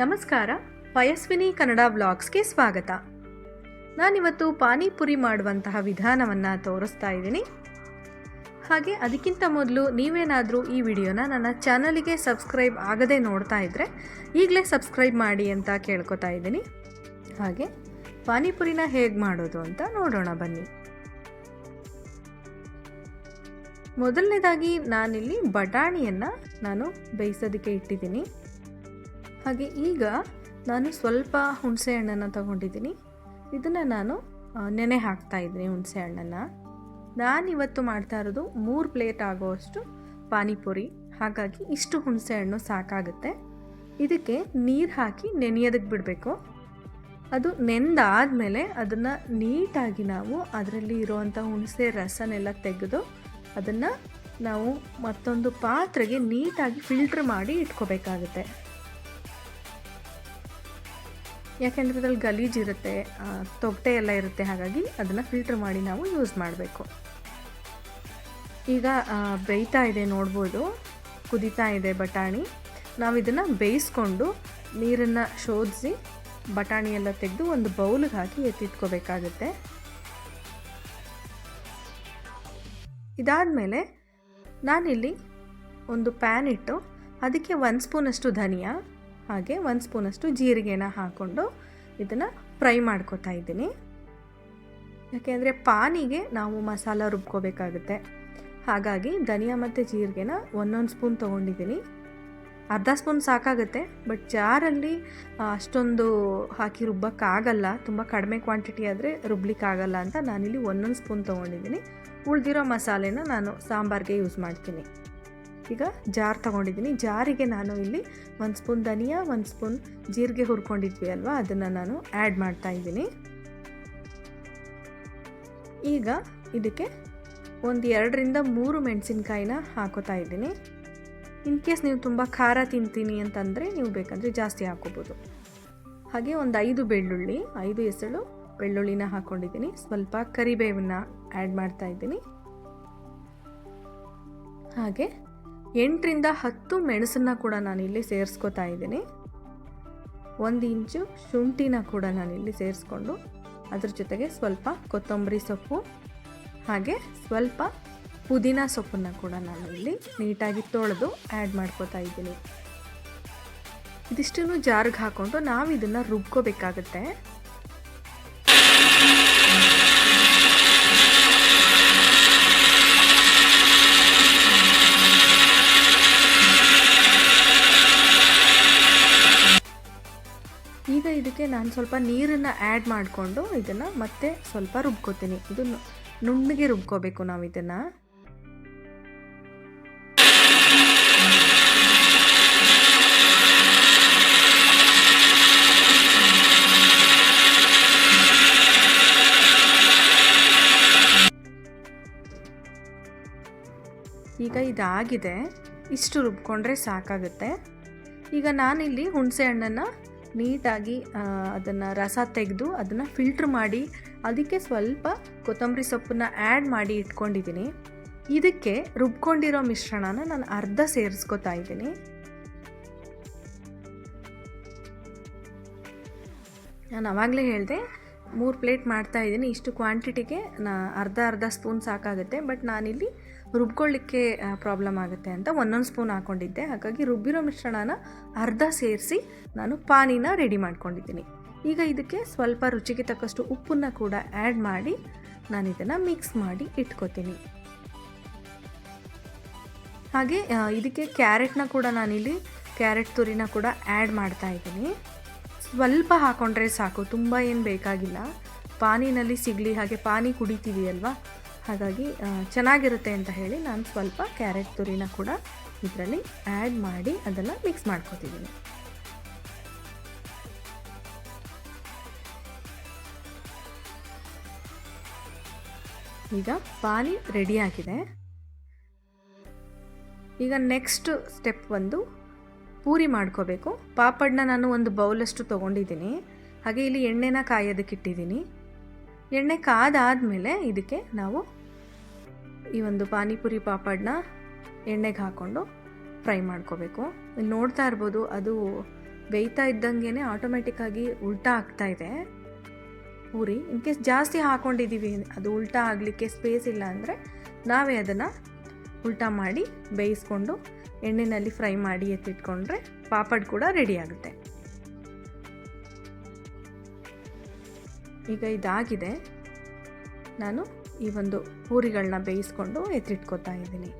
ನಮಸ್ಕಾರ, ಪಯಸ್ವಿನಿ ಕನ್ನಡ ವ್ಲಾಗ್ಸ್ಗೆ ಸ್ವಾಗತ. ನಾನಿವತ್ತು ಪಾನಿಪುರಿ ಮಾಡುವಂತಹ ವಿಧಾನವನ್ನು ತೋರಿಸ್ತಾ ಇದ್ದೀನಿ. ಹಾಗೆ ಅದಕ್ಕಿಂತ ಮೊದಲು ನೀವೇನಾದರೂ ಈ ವಿಡಿಯೋನ ನನ್ನ ಚಾನಲಿಗೆ ಸಬ್ಸ್ಕ್ರೈಬ್ ಆಗದೆ ನೋಡ್ತಾ ಇದ್ದರೆ ಈಗಲೇ ಸಬ್ಸ್ಕ್ರೈಬ್ ಮಾಡಿ ಅಂತ ಕೇಳ್ಕೊತಾ ಇದ್ದೀನಿ. ಹಾಗೆ ಪಾನಿಪುರಿನ ಹೇಗೆ ಮಾಡೋದು ಅಂತ ನೋಡೋಣ ಬನ್ನಿ. ಮೊದಲನೇದಾಗಿ ನಾನಿಲ್ಲಿ ಬಟಾಣಿಯನ್ನು ಬೇಯಿಸೋದಕ್ಕೆ ಇಟ್ಟಿದ್ದೀನಿ. ಹಾಗೆ ಈಗ ನಾನು ಸ್ವಲ್ಪ ಹುಣಸೆ ಹಣ್ಣನ್ನು ತಗೊಂಡಿದ್ದೀನಿ. ಇದನ್ನು ನಾನು ನೆನೆ ಹಾಕ್ತಾ ಇದ್ದೀನಿ. ಹುಣಸೆ ಹಣ್ಣನ್ನು ನಾನಿವತ್ತು ಮಾಡ್ತಾ ಇರೋದು 3 ಪ್ಲೇಟ್ ಆಗೋವಷ್ಟು ಪಾನಿಪುರಿ. ಹಾಗಾಗಿ ಇಷ್ಟು ಹುಣಸೆ ಹಣ್ಣು ಸಾಕಾಗುತ್ತೆ. ಇದಕ್ಕೆ ನೀರು ಹಾಕಿ ನೆನೆಯೋದಕ್ಕೆ ಬಿಡಬೇಕು. ಅದು ನೆಂದಾದಮೇಲೆ ಅದನ್ನು ನೀಟಾಗಿ ನಾವು ಅದರಲ್ಲಿ ಇರೋವಂಥ ಹುಣಸೆ ರಸನೆಲ್ಲ ತೆಗೆದು ಅದನ್ನು ನಾವು ಮತ್ತೊಂದು ಪಾತ್ರೆಗೆ ನೀಟಾಗಿ ಫಿಲ್ಟ್ರ್ ಮಾಡಿ ಇಟ್ಕೋಬೇಕಾಗುತ್ತೆ. ಯಾಕೆಂದರೆ ಅದ್ರಲ್ಲಿ ಗಲೀಜಿರುತ್ತೆ, ತೊಗಟೆ ಎಲ್ಲ ಇರುತ್ತೆ. ಹಾಗಾಗಿ ಅದನ್ನು ಫಿಲ್ಟ್ರ್ ಮಾಡಿ ನಾವು ಯೂಸ್ ಮಾಡಬೇಕು. ಈಗ ಬೇಯ್ತಾ ಇದೆ, ನೋಡ್ಬೋದು, ಕುದೀತಾ ಇದೆ ಬಟಾಣಿ. ನಾವು ಇದನ್ನು ಬೇಯಿಸ್ಕೊಂಡು ನೀರನ್ನು ಶೋಧಿಸಿ ಬಟಾಣಿ ಎಲ್ಲ ತೆಗೆದು ಒಂದು ಬೌಲ್ಗೆ ಹಾಕಿ ಎತ್ತಿಟ್ಕೋಬೇಕಾಗುತ್ತೆ. ಇದಾದಮೇಲೆ ನಾನಿಲ್ಲಿ ಒಂದು ಪ್ಯಾನ್ ಇಟ್ಟು ಅದಕ್ಕೆ 1 ಸ್ಪೂನಷ್ಟು ಧನಿಯಾ ಹಾಗೆ 1 ಸ್ಪೂನಷ್ಟು ಜೀರಿಗೆನ ಹಾಕ್ಕೊಂಡು ಇದನ್ನು ಫ್ರೈ ಮಾಡ್ಕೋತಾ ಇದ್ದೀನಿ. ಯಾಕೆಂದರೆ ಪಾನಿಗೆ ನಾವು ಮಸಾಲ ರುಬ್ಕೋಬೇಕಾಗುತ್ತೆ. ಹಾಗಾಗಿ ಧನಿಯಾ ಮತ್ತು ಜೀರಿಗೆನ 1 ಸ್ಪೂನ್ ತೊಗೊಂಡಿದ್ದೀನಿ. ಅರ್ಧ ಸ್ಪೂನ್ ಸಾಕಾಗುತ್ತೆ. ಬಟ್ ಜಾರಲ್ಲಿ ಅಷ್ಟೊಂದು ಹಾಕಿ ರುಬ್ಬಕ್ಕಾಗಲ್ಲ, ತುಂಬ ಕಡಿಮೆ ಕ್ವಾಂಟಿಟಿ ಆದರೆ ರುಬ್ಲಿಕ್ಕಾಗಲ್ಲ ಅಂತ ನಾನಿಲ್ಲಿ 1 ಸ್ಪೂನ್ ತೊಗೊಂಡಿದ್ದೀನಿ. ಉಳಿದಿರೋ ಮಸಾಲೆನ ನಾನು ಸಾಂಬಾರಿಗೆ ಯೂಸ್ ಮಾಡ್ತೀನಿ. ಈಗ ಜಾರ್ ತೊಗೊಂಡಿದ್ದೀನಿ. ಜಾರಿಗೆ ನಾನು ಇಲ್ಲಿ 1 ಸ್ಪೂನ್ ಧನಿಯಾ, 1 ಸ್ಪೂನ್ ಜೀರಿಗೆ ಹುರ್ಕೊಂಡಿದ್ವಿ ಅಲ್ವಾ, ಅದನ್ನು ನಾನು ಆ್ಯಡ್ ಮಾಡ್ತಾ ಇದ್ದೀನಿ. ಈಗ ಇದಕ್ಕೆ ಒಂದು 2ರಿಂದ 3 ಮೆಣಸಿನ್ಕಾಯಿನ ಹಾಕೋತಾ ಇದ್ದೀನಿ. ಇನ್ ಕೇಸ್ ನೀವು ತುಂಬ ಖಾರ ತಿಂತೀನಿ ಅಂತಂದರೆ ನೀವು ಬೇಕಂದರೆ ಜಾಸ್ತಿ ಹಾಕೋಬೋದು. ಹಾಗೆ ಒಂದು 5 ಬೆಳ್ಳುಳ್ಳಿ, 5 ಎಸಳು ಬೆಳ್ಳುಳ್ಳಿನ ಹಾಕ್ಕೊಂಡಿದ್ದೀನಿ. ಸ್ವಲ್ಪ ಕರಿಬೇವನ್ನು ಆ್ಯಡ್ ಮಾಡ್ತಾ ಇದ್ದೀನಿ. ಹಾಗೆ 8ರಿಂದ 10 ಮೆಣಸನ್ನು ಕೂಡ ನಾನಿಲ್ಲಿ ಸೇರಿಸ್ಕೋತಾ ಇದ್ದೀನಿ. 1 ಇಂಚು ಶುಂಠಿನ ಕೂಡ ನಾನಿಲ್ಲಿ ಸೇರಿಸ್ಕೊಂಡು ಅದ್ರ ಜೊತೆಗೆ ಸ್ವಲ್ಪ ಕೊತ್ತಂಬರಿ ಸೊಪ್ಪು ಹಾಗೆ ಸ್ವಲ್ಪ ಪುದೀನ ಸೊಪ್ಪನ್ನು ಕೂಡ ನಾನು ಇಲ್ಲಿ ನೀಟಾಗಿ ತೊಳೆದು ಆ್ಯಡ್ ಮಾಡ್ಕೋತಾ ಇದ್ದೀನಿ. ಇದಿಷ್ಟನ್ನು ಜಾರ್ಗೆ ಹಾಕ್ಕೊಂಡು ನಾವು ಇದನ್ನು ರುಬ್ಕೋಬೇಕಾಗತ್ತೆ. ಈಗ ಇದಕ್ಕೆ ನಾನು ಸ್ವಲ್ಪ ನೀರನ್ನು ಆ್ಯಡ್ ಮಾಡಿಕೊಂಡು ಇದನ್ನು ಮತ್ತೆ ಸ್ವಲ್ಪ ರುಬ್ಕೋತೀನಿ. ಇದು ನುಣ್ಣಗೆ ರುಬ್ಕೋಬೇಕು ನಾವು ಇದನ್ನು. ಈಗ ಇದಾಗಿದೆ, ಇಷ್ಟು ರುಬ್ಕೊಂಡ್ರೆ ಸಾಕಾಗುತ್ತೆ. ಈಗ ನಾನಿಲ್ಲಿ ಹುಣಸೆ ಹಣ್ಣನ್ನು ನೀಟಾಗಿ ಅದನ್ನು ರಸ ತೆಗೆದು ಅದನ್ನು ಫಿಲ್ಟ್ರ್ ಮಾಡಿ ಅದಕ್ಕೆ ಸ್ವಲ್ಪ ಕೊತ್ತಂಬರಿ ಸೊಪ್ಪನ್ನು ಆ್ಯಡ್ ಮಾಡಿ ಇಟ್ಕೊಂಡಿದ್ದೀನಿ. ಇದಕ್ಕೆ ರುಬ್ಕೊಂಡಿರೋ ಮಿಶ್ರಣನ ನಾನು ಅರ್ಧ ಸೇರಿಸ್ಕೊತಾ ಇದ್ದೀನಿ. ನಾನು ಆವಾಗಲೇ ಹೇಳಿದೆ 3 ಪ್ಲೇಟ್ ಮಾಡ್ತಾ ಇದ್ದೀನಿ. ಇಷ್ಟು ಕ್ವಾಂಟಿಟಿಗೆ ಅರ್ಧ ಸ್ಪೂನ್ ಸಾಕಾಗುತ್ತೆ. ಬಟ್ ನಾನಿಲ್ಲಿ ರುಬ್ಕೊಳ್ಳಿಕ್ಕೆ ಪ್ರಾಬ್ಲಮ್ ಆಗುತ್ತೆ ಅಂತ 1 ಸ್ಪೂನ್ ಹಾಕ್ಕೊಂಡಿದ್ದೆ. ಹಾಗಾಗಿ ರುಬ್ಬಿರೋ ಮಿಶ್ರಣನ ಅರ್ಧ ಸೇರಿಸಿ ನಾನು ಪಾನಿನ ರೆಡಿ ಮಾಡ್ಕೊಂಡಿದ್ದೀನಿ. ಈಗ ಇದಕ್ಕೆ ಸ್ವಲ್ಪ ರುಚಿಗೆ ತಕ್ಕಷ್ಟು ಉಪ್ಪನ್ನು ಕೂಡ ಆ್ಯಡ್ ಮಾಡಿ ನಾನು ಇದನ್ನು ಮಿಕ್ಸ್ ಮಾಡಿ ಇಟ್ಕೋತೀನಿ. ಹಾಗೆ ಇದಕ್ಕೆ ಕ್ಯಾರೆಟ್ನ ಕೂಡ ನಾನಿಲ್ಲಿ ಕ್ಯಾರೆಟ್ ತುರಿನ ಕೂಡ ಆ್ಯಡ್ ಮಾಡ್ತಾ ಇದ್ದೀನಿ. ಸ್ವಲ್ಪ ಹಾಕ್ಕೊಂಡ್ರೆ ಸಾಕು, ತುಂಬ ಏನು ಬೇಕಾಗಿಲ್ಲ. ಪಾನಿನಲ್ಲಿ ಸಿಗಲಿ, ಹಾಗೆ ಪಾನಿ ಕುಡಿತೀವಿ ಅಲ್ವಾ, ಹಾಗಾಗಿ ಚೆನ್ನಾಗಿರುತ್ತೆ ಅಂತ ಹೇಳಿ ನಾನು ಸ್ವಲ್ಪ ಕ್ಯಾರೆಟ್ ತುರಿನ ಕೂಡ ಇದರಲ್ಲಿ ಆ್ಯಡ್ ಮಾಡಿ ಅದನ್ನು ಮಿಕ್ಸ್ ಮಾಡ್ಕೊತಿದ್ದೀನಿ. ಈಗ ಪಾನಿ ರೆಡಿಯಾಗಿದೆ. ಈಗ ನೆಕ್ಸ್ಟ್ ಸ್ಟೆಪ್ ಒಂದು ಪೂರಿ ಮಾಡ್ಕೋಬೇಕು. ಪಾಪಡ್ನ ನಾನು ಒಂದು ಬೌಲಷ್ಟು ತೊಗೊಂಡಿದ್ದೀನಿ. ಹಾಗೆ ಇಲ್ಲಿ ಎಣ್ಣೆನ ಕಾಯೋದಕ್ಕೆ ಇಟ್ಟಿದ್ದೀನಿ. ಎಣ್ಣೆ ಕಾದಾದಮೇಲೆ ಇದಕ್ಕೆ ನಾವು ಈ ಒಂದು ಪಾನಿಪುರಿ ಪಾಪಡ್ನ ಎಣ್ಣೆಗೆ ಹಾಕ್ಕೊಂಡು ಫ್ರೈ ಮಾಡ್ಕೋಬೇಕು. ನೋಡ್ತಾ ಇರ್ಬೋದು, ಅದು ಬೇಯ್ತಾ ಇದ್ದಂಗೆ ಆಟೋಮೆಟಿಕ್ಕಾಗಿ ಉಲ್ಟಾ ಆಗ್ತಾಯಿದೆ ಪೂರಿ. ಇನ್ ಕೇಸ್ ಜಾಸ್ತಿ ಹಾಕ್ಕೊಂಡಿದ್ದೀವಿ, ಅದು ಉಲ್ಟಾ ಆಗಲಿಕ್ಕೆ ಸ್ಪೇಸ್ ಇಲ್ಲ ಅಂದರೆ ನಾವೇ ಅದನ್ನು ಉಲ್ಟಾ ಮಾಡಿ ಬೇಯಿಸ್ಕೊಂಡು ಎಣ್ಣೆಯಲ್ಲಿ ಫ್ರೈ ಮಾಡಿ ಎತ್ತಿಟ್ಕೊಂಡ್ರೆ ಪಾಪಡ್ ಕೂಡ ರೆಡಿ ಆಗುತ್ತೆ. ಈಗ ಇದಾಗಿದೆ, ನಾನು ಈ ಒಂದು ಪೂರಿಗಳನ್ನ ಬೇಯಿಸ್ಕೊಂಡು ಎತ್ತಿಟ್ಕೋತಾ ಇದ್ದೀನಿ.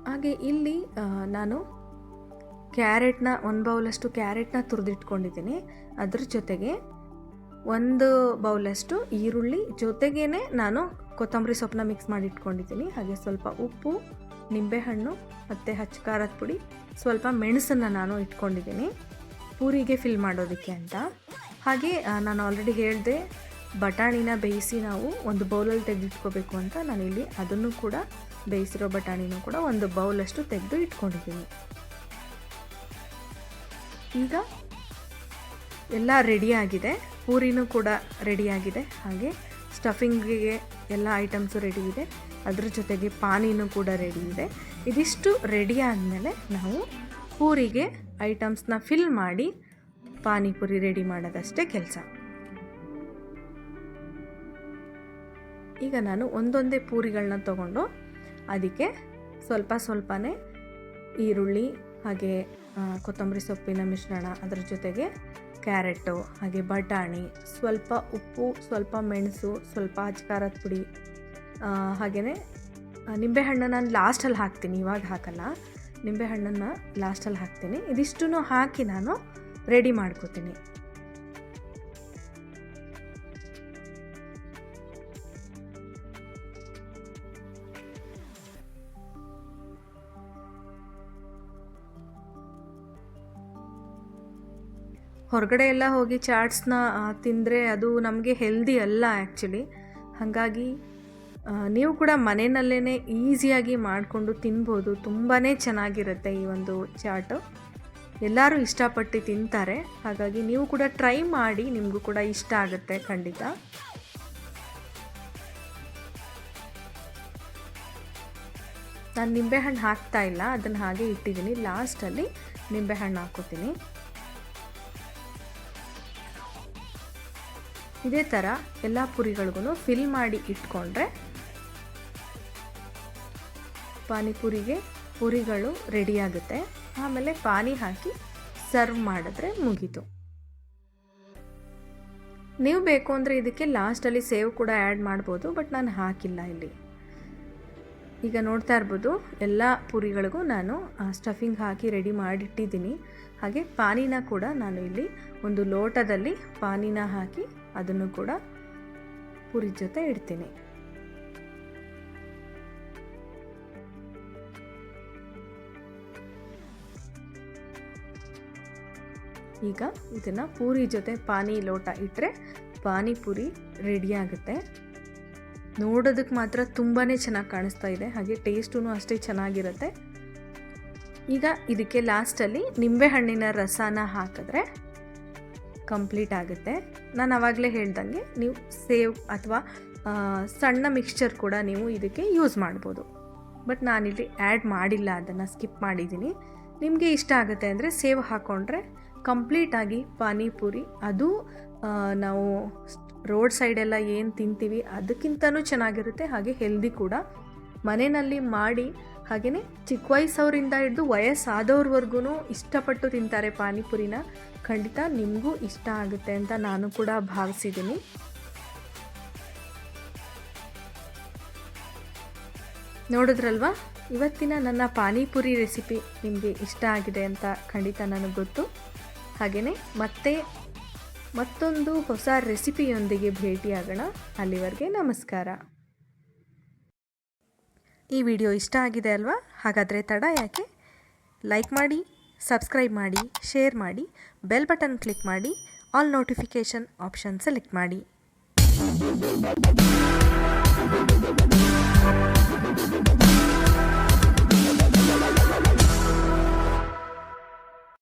ಹಾಗೆ ಇಲ್ಲಿ ನಾನು ಕ್ಯಾರೆಟ್ನ 1 ಬೌಲಷ್ಟು ಕ್ಯಾರೆಟ್ನ ತುರಿದಿಟ್ಕೊಂಡಿದ್ದೀನಿ. ಅದ್ರ ಜೊತೆಗೆ 1 ಬೌಲಷ್ಟು ಈರುಳ್ಳಿ, ಜೊತೆಗೇ ನಾನು ಕೊತ್ತಂಬರಿ ಸೊಪ್ಪನ್ನ ಮಿಕ್ಸ್ ಮಾಡಿ ಇಟ್ಕೊಂಡಿದ್ದೀನಿ. ಹಾಗೆ ಸ್ವಲ್ಪ ಉಪ್ಪು, ನಿಂಬೆಹಣ್ಣು ಮತ್ತು ಹಚ್ಚ ಖಾರದ ಪುಡಿ, ಸ್ವಲ್ಪ ಮೆಣಸನ್ನು ನಾನು ಇಟ್ಕೊಂಡಿದ್ದೀನಿ ಪೂರಿಗೆ ಫಿಲ್ ಮಾಡೋದಕ್ಕೆ ಅಂತ. ಹಾಗೆ ನಾನು ಆಲ್ರೆಡಿ ಹೇಳಿದೆ ಬಟಾಣಿನ ಬೇಯಿಸಿ ನಾವು 1 ಬೌಲಲ್ಲಿ ತೆಗೆದಿಟ್ಕೋಬೇಕು ಅಂತ. ನಾನಿಲ್ಲಿ ಅದನ್ನು ಕೂಡ ಬೇಯಿಸಿರೋ ಬಟಾಣಿನೂ ಕೂಡ 1 ಬೌಲಷ್ಟು ತೆಗೆದು ಇಟ್ಕೊಂಡಿದ್ದೀನಿ. ಈಗ ಎಲ್ಲ ರೆಡಿಯಾಗಿದೆ, ಪೂರಿನೂ ಕೂಡ ರೆಡಿಯಾಗಿದೆ, ಹಾಗೆ ಸ್ಟಫಿಂಗಿಗೆ ಎಲ್ಲ ಐಟಮ್ಸು ರೆಡಿ ಇದೆ, ಅದ್ರ ಜೊತೆಗೆ ಪಾನಿನೂ ಕೂಡ ರೆಡಿ ಇದೆ. ಇದಿಷ್ಟು ರೆಡಿ ಆದಮೇಲೆ ನಾವು ಪೂರಿಗೆ ಐಟಮ್ಸ್ನ ಫಿಲ್ ಮಾಡಿ ಪಾನಿಪುರಿ ರೆಡಿ ಮಾಡೋದಷ್ಟೇ ಕೆಲಸ. ಈಗ ನಾನು ಒಂದೊಂದೇ ಪೂರಿಗಳನ್ನ ತಗೊಂಡು ಅದಕ್ಕೆ ಸ್ವಲ್ಪನೇ ಈರುಳ್ಳಿ, ಹಾಗೆ ಕೊತ್ತಂಬರಿ ಸೊಪ್ಪಿನ ಮಿಶ್ರಣ, ಅದರ ಜೊತೆಗೆ ಕ್ಯಾರೆಟು, ಹಾಗೆ ಬಟಾಣಿ, ಸ್ವಲ್ಪ ಉಪ್ಪು, ಸ್ವಲ್ಪ ಮೆಣಸು, ಸ್ವಲ್ಪ ಹಚ್ಚ ಖಾರದ ಪುಡಿ, ಹಾಗೆಯೇ ನಿಂಬೆಹಣ್ಣು ನಾನು ಲಾಸ್ಟಲ್ಲಿ ಹಾಕ್ತೀನಿ, ಇವಾಗ ಹಾಕಲ್ಲ, ನಿಂಬೆಹಣ್ಣನ್ನು ಲಾಸ್ಟಲ್ಲಿ ಹಾಕ್ತೀನಿ. ಇದಿಷ್ಟೂ ಹಾಕಿ ನಾನು ರೆಡಿ ಮಾಡ್ಕೋತೀನಿ. ಹೊರಗಡೆ ಎಲ್ಲ ಹೋಗಿ ಚಾಟ್ಸ್ನ ತಿಂದರೆ ಅದು ನಮಗೆ ಹೆಲ್ದಿ ಅಲ್ಲ ಆ್ಯಕ್ಚುಲಿ. ಹಾಗಾಗಿ ನೀವು ಕೂಡ ಮನೆಯಲ್ಲೇ ಈಸಿಯಾಗಿ ಮಾಡಿಕೊಂಡು ತಿನ್ಬೋದು. ತುಂಬಾ ಚೆನ್ನಾಗಿರುತ್ತೆ ಈ ಒಂದು ಚಾಟು, ಎಲ್ಲರೂ ಇಷ್ಟಪಟ್ಟು ತಿಂತಾರೆ. ಹಾಗಾಗಿ ನೀವು ಕೂಡ ಟ್ರೈ ಮಾಡಿ, ನಿಮಗೂ ಕೂಡ ಇಷ್ಟ ಆಗುತ್ತೆ ಖಂಡಿತ. ನಾನು ನಿಂಬೆಹಣ್ಣು ಹಾಕ್ತಾ ಇಲ್ಲ, ಅದನ್ನು ಹಾಗೆ ಇಟ್ಟಿದ್ದೀನಿ. ಲಾಸ್ಟಲ್ಲಿ ನಿಂಬೆಹಣ್ಣು ಹಾಕ್ಕೋತೀನಿ. ಇದೇ ಥರ ಎಲ್ಲ ಪುರಿಗಳಿಗೂ ಫಿಲ್ ಮಾಡಿ ಇಟ್ಕೊಂಡ್ರೆ ಪಾನಿಪುರಿಗೆ ಪುರಿಗಳು ರೆಡಿಯಾಗುತ್ತೆ. ಆಮೇಲೆ ಪಾನಿ ಹಾಕಿ ಸರ್ವ್ ಮಾಡಿದ್ರೆ ಮುಗೀತು. ನೀವು ಬೇಕು ಅಂದರೆ ಇದಕ್ಕೆ ಲಾಸ್ಟಲ್ಲಿ ಸೇವ್ ಕೂಡ ಆ್ಯಡ್ ಮಾಡ್ಬೋದು, ಬಟ್ ನಾನು ಹಾಕಿಲ್ಲ ಇಲ್ಲಿ. ಈಗ ನೋಡ್ತಾ ಇರ್ಬೋದು, ಎಲ್ಲ ಪುರಿಗಳಿಗೂ ನಾನು ಸ್ಟಫಿಂಗ್ ಹಾಕಿ ರೆಡಿ ಮಾಡಿಟ್ಟಿದ್ದೀನಿ. ಹಾಗೆ ಪಾನಿನ ಕೂಡ ನಾನು ಇಲ್ಲಿ ಒಂದು ಲೋಟದಲ್ಲಿ ಪಾನಿನ ಹಾಕಿ ಅದನ್ನು ಕೂಡ ಪುರಿ ಜೊತೆ ಇಡ್ತೀನಿ. ಈಗ ಇದನ್ನು ಪೂರಿ ಜೊತೆ ಪಾನಿ ಲೋಟ ಇಟ್ಟರೆ ಪಾನಿಪುರಿ ರೆಡಿಯಾಗುತ್ತೆ. ನೋಡೋದಕ್ಕೆ ಮಾತ್ರ ತುಂಬಾ ಚೆನ್ನಾಗಿ ಕಾಣಿಸ್ತಾ ಇದೆ, ಹಾಗೆ ಟೇಸ್ಟೂ ಅಷ್ಟೇ ಚೆನ್ನಾಗಿರುತ್ತೆ. ಈಗ ಇದಕ್ಕೆ ಲಾಸ್ಟಲ್ಲಿ ನಿಂಬೆಹಣ್ಣಿನ ರಸನ ಹಾಕಿದ್ರೆ ಕಂಪ್ಲೀಟ್ ಆಗುತ್ತೆ. ನಾನು ಆವಾಗಲೇ ಹೇಳ್ದಂಗೆ ನೀವು ಸೇವ್ ಅಥವಾ ಸಣ್ಣ ಮಿಕ್ಸ್ಚರ್ ಕೂಡ ನೀವು ಇದಕ್ಕೆ ಯೂಸ್ ಮಾಡ್ಬೋದು, ಬಟ್ ನಾನಿಲ್ಲಿ ಆ್ಯಡ್ ಮಾಡಿಲ್ಲ, ಅದನ್ನು ಸ್ಕಿಪ್ ಮಾಡಿದ್ದೀನಿ. ನಿಮಗೆ ಇಷ್ಟ ಆಗುತ್ತೆ ಅಂದರೆ ಸೇವ್ ಹಾಕ್ಕೊಂಡ್ರೆ ಕಂಪ್ಲೀಟಾಗಿ ಪಾನಿಪುರಿ, ಅದು ನಾವು ರೋಡ್ ಸೈಡೆಲ್ಲ ಏನು ತಿಂತೀವಿ ಅದಕ್ಕಿಂತನೂ ಚೆನ್ನಾಗಿರುತ್ತೆ, ಹಾಗೆ ಹೆಲ್ದಿ ಕೂಡ. ಮನೆಯಲ್ಲಿ ಮಾಡಿ, ಹಾಗೆಯೇ ಚಿಕ್ಕ ವಯಸ್ಸವರಿಂದ ಹಿಡಿದು ವಯಸ್ಸಾದವ್ರವರೆಗೂ ಇಷ್ಟಪಟ್ಟು ತಿಂತಾರೆ ಪಾನಿಪುರಿನ. ಖಂಡಿತ ನಿಮಗೂ ಇಷ್ಟ ಆಗುತ್ತೆ ಅಂತ ನಾನು ಕೂಡ ಭಾವಿಸಿದ್ದೀನಿ. ನೋಡಿದ್ರಲ್ವಾ, ಇವತ್ತಿನ ನನ್ನ ಪಾನಿಪುರಿ ರೆಸಿಪಿ ನಿಮಗೆ ಇಷ್ಟ ಆಗಿದೆ ಅಂತ ಖಂಡಿತ ನನಗೆ ಗೊತ್ತು. ಹಾಗೆಯೇ ಮತ್ತೊಂದು ಹೊಸ ರೆಸಿಪಿಯೊಂದಿಗೆ ಭೇಟಿಯಾಗೋಣ. ಅಲ್ಲಿವರೆಗೆ ನಮಸ್ಕಾರ. ಈ ವಿಡಿಯೋ ಇಷ್ಟ ಆಗಿದೆ ಅಲ್ವಾ? ಹಾಗಾದರೆ ತಡ ಯಾಕೆ? ಲೈಕ್ ಮಾಡಿ, ಸಬ್ಸ್ಕ್ರೈಬ್ ಮಾಡಿ, ಶೇರ್ ಮಾಡಿ, ಬೆಲ್ ಬಟನ್ ಕ್ಲಿಕ್ ಮಾಡಿ, ಆಲ್ ನೋಟಿಫಿಕೇಷನ್ ಆಪ್ಷನ್ ಸೆಲೆಕ್ಟ್ ಮಾಡಿ.